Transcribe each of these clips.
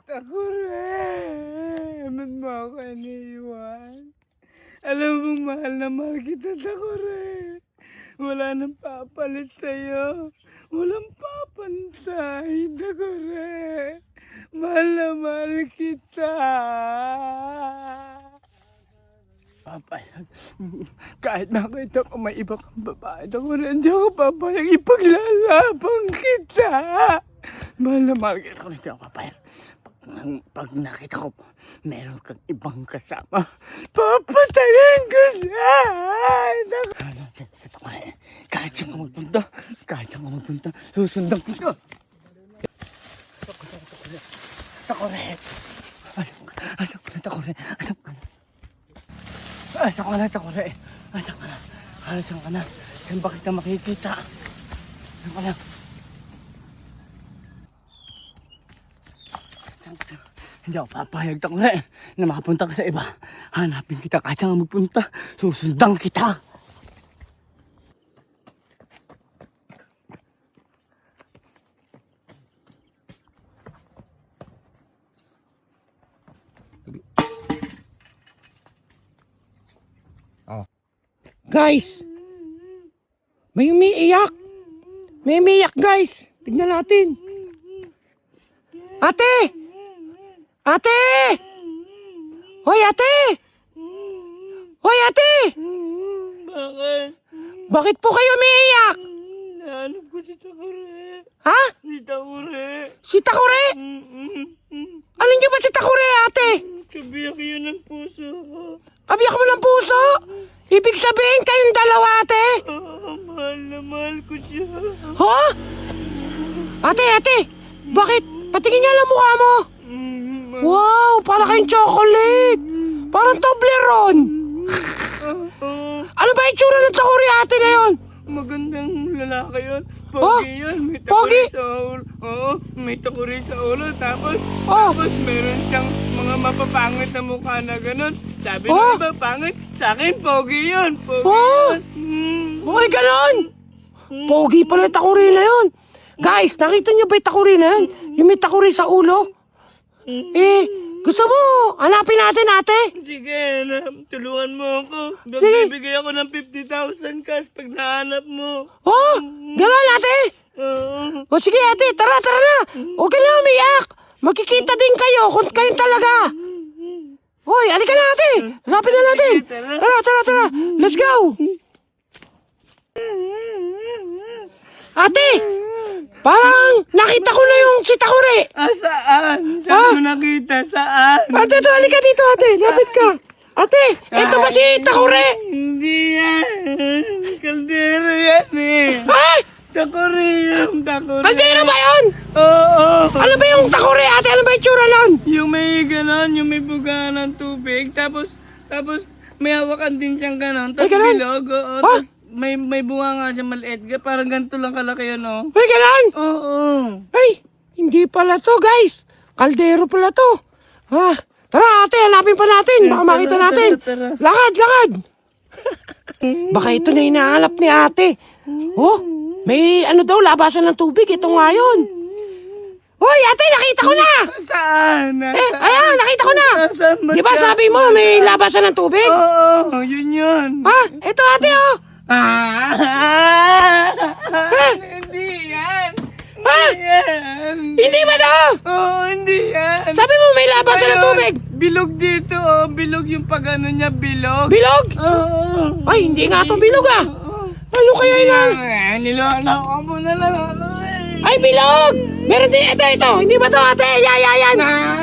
Takore, ba't mo ako iniiwan? Alam mong mahal na mahal kita, Takore. Wala nang papalit sa'yo. Walang papantay, Takore. Mahal na mahal kita. Papayag. Kahit nakita ko may iba kang babae, Takore, hindi ako papayag. Ipaglalabang kita. Mahal na mahal kita, Takore, hindi ako papayag. Pag nakita ko, meron kang ibang kasama, papatayin ko siya! Kahit saan ka magpunta, susundan kita! Takore! Asan ka na, Takore? Asan ka na? Saan ba kita makikita? Asan ka na? Hindi ako papayag, Takore, na makapunta ka sa iba. Hanapin kita kahit saan magpunta. Susundan kita. Guys! May umiiyak! May umiiyak, guys! Tignan natin! Ate! Ate! Hoy, ate! Hoy, ate! Bakit? Bakit po kayo umiiyak? Nahanap ko si Takore. Ha? Si Takore. Si Takore? Ano nyo ba si Takore, ate? Kabiyak yun ang puso ko. Kabiyak mo ng puso? Ibig sabihin kayong dalawa, ate? Mahal na mahal ko siya. Ha? Ate! Bakit? Patingin niya lang mukha mo. Wow, para kayong chocolate. Parang Toblerone. Ano ba itsura ng Takore, ate, na yun? Magandang lalaki yun. Pogi yun. May Pogi? takore sa ulo. Oo, may takore sa ulo. Tapos meron siyang mga mapapangit na mukha na ganun. Sabi ng iba, pangit. Sa akin, pogi yun. Pogi yun. Bakit ganon? Pogi pala yung Takore na yun. Guys, nakita niyo ba yung Takore na yun? Yung may Takore sa ulo? Gusto mo? Hanapin natin, ate. Sige, tulungan mo ako. Sige. Bibigay ako ng 50,000 cash pag nahanap mo. Ganon, ate. Sige, ate, tara na. Huwag ka na umiyak. Magkikita din kayo kung kayong talaga. Hoy, alika na, ate. Hanapin na natin. Tara. Let's go. Ate, parang nakita ko na yung si Takore. Saan? Saan mo nakita? Saan? Ate, halika dito, ate. Lapit ka. Ate, ito ba si Takore? Hindi yan. Kaldero yan eh. Ha? Takore yan. Takore. Kaldero ba yun? Oo. Ano ba yung Takore, ate? Ano ba yung tsura nun? Yung may ganon, yung may buga ng tubig. Tapos may hawakan din siyang ganon. Tapos ganon? bilog. Oo. Tapos may bunga nga siya maliit. Parang ganito lang kalaki yan, oh. Ay, ganon? Oo. Ay, hindi pala to, guys. Kaldero pala to. Tara, ate, hanapin pa natin. Baka makita natin. Tara. Lakad. Baka ito na hinahanap ni ate. May ano daw, labasan ng tubig. Ito nga yun. Hoy, ate, nakita ko na. Saan? Ayan, nakita ko na. Saan ba Di ba siya? sabi mo may labasan ng tubig? Oo, yun. Ito, ate, Hindi yan. Hindi ba to? Oo, hindi yan. Sabi mo may labasan ng tubig. Bilog dito, bilog yung pag-ano niya, bilog. Bilog? Oo. Ay, hindi nga to bilog, Ano kaya yun? Niloloko mo na lang. Ay, bilog! Meron din ito. Hindi ba to, ate? Yan.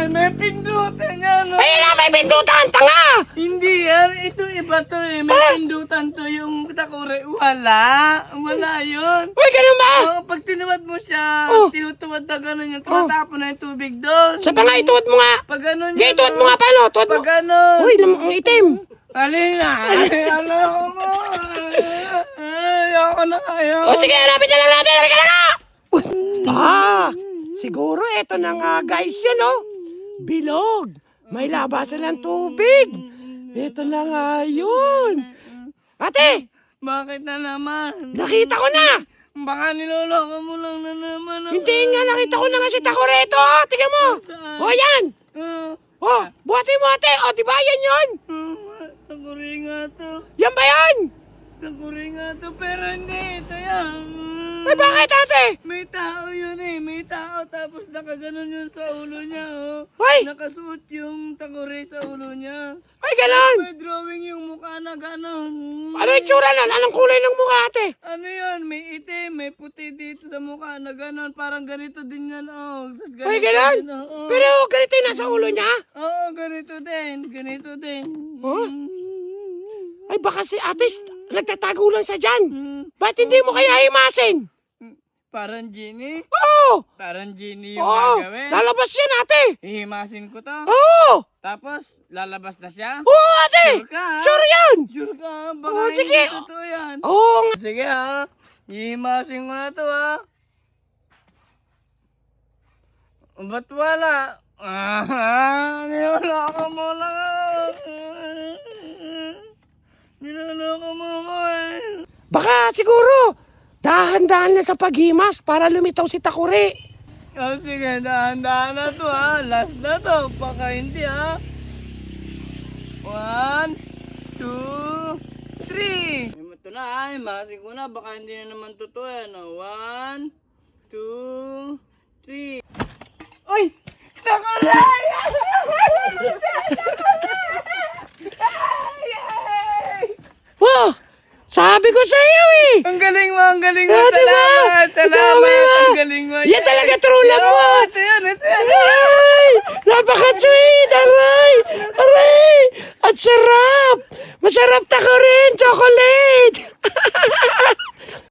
May pindutan yan. Ayun na, may pindutan, tanga! Hindi yan. Ito iba to eh. May pindutan to yung Takore. Wala yun. Uy, ganun ba? Pag tinuwad mo siya, tinutuwad na gano'n yan. Tumatapon na yung tubig doon. Sa nga, ituwad mo nga. Pag gano'n Sige, ituwad mo nga, paano? Tuwad mo. Pag gano'n. Uy, ang itim. Alina. Ayoko mo. Ayoko na kayo. Sige, hanapin na lang natin. Halika na nga! Siguro ito na nga, guys, yan, Bilog. May labasan ng tubig. Ito na nga yun. Ate! Bakit na naman? Nakita ko na! Baka niloloko mo lang na naman ako. Hindi nga, nakita ko na nga si Takore ito. Tingnan mo. Saan? O, yan. Ah, O, buhati mo ate. O, di ba yan yun? Takuri nga to. Yan ba yan? Takuri nga to, pero hindi. Ito yan. Ay, bakit ate? May tao yun eh. May tao tapos nakaganon yun sa ulo niya. Oh. Ay, Nakasuot yung takuri sa ulo niya. ay ganon. May drawing yung mukha na ganon. Ano yung tsura nun? Anong kulay ng mukha ate? Ano yun? May itim, may puti dito sa mukha na ganon. Parang ganito din yan. Oh. Tas Ay, ganito ganon? din, oh. Pero ganito yung nasa ulo niya? Oo, ganito din. Ganito din. Huh? Ay, baka si ate nagtatago lang sa dyan. Mm. Ba't hindi mo kaya himasin? Parang genie? Oo! Parang genie yung Oo! gagawin. Lalabas yan ate! Hihimasin ko to. Oo! Tapos, lalabas na siya? Oo ate! Sure ka, ha? Sure yan! Sure ka, ha? Baka Oo, hindi sige. totoo yan. Oo nga! Sige ha, hihimasin ko na to ha. Ba't wala? Niloloko mo lang ako. Niloloko mo ako eh. Baka siguro, dahan-dahan na sa paghimas para lumitaw si Takuri. Oh, sige, dahan-dahan na to ha. Last na to, baka hindi ha. 1, 2, 3. Ito na ha, himasin ko na. Baka hindi na naman totoo yan. 1, 2, 3. Uy! Nakulay! Wow! Sabi ko sa iyo eh! Ang galing mo, ang galing mo. Ah, diba? Salamat, Sabi salamat. mo. Ang galing mo. Yan talaga true love mo! Oo, ito yan, ito yan. Aray! Napaka-sweet! Aray! Aray! At sarap! Masarap Takuri! Chocolate!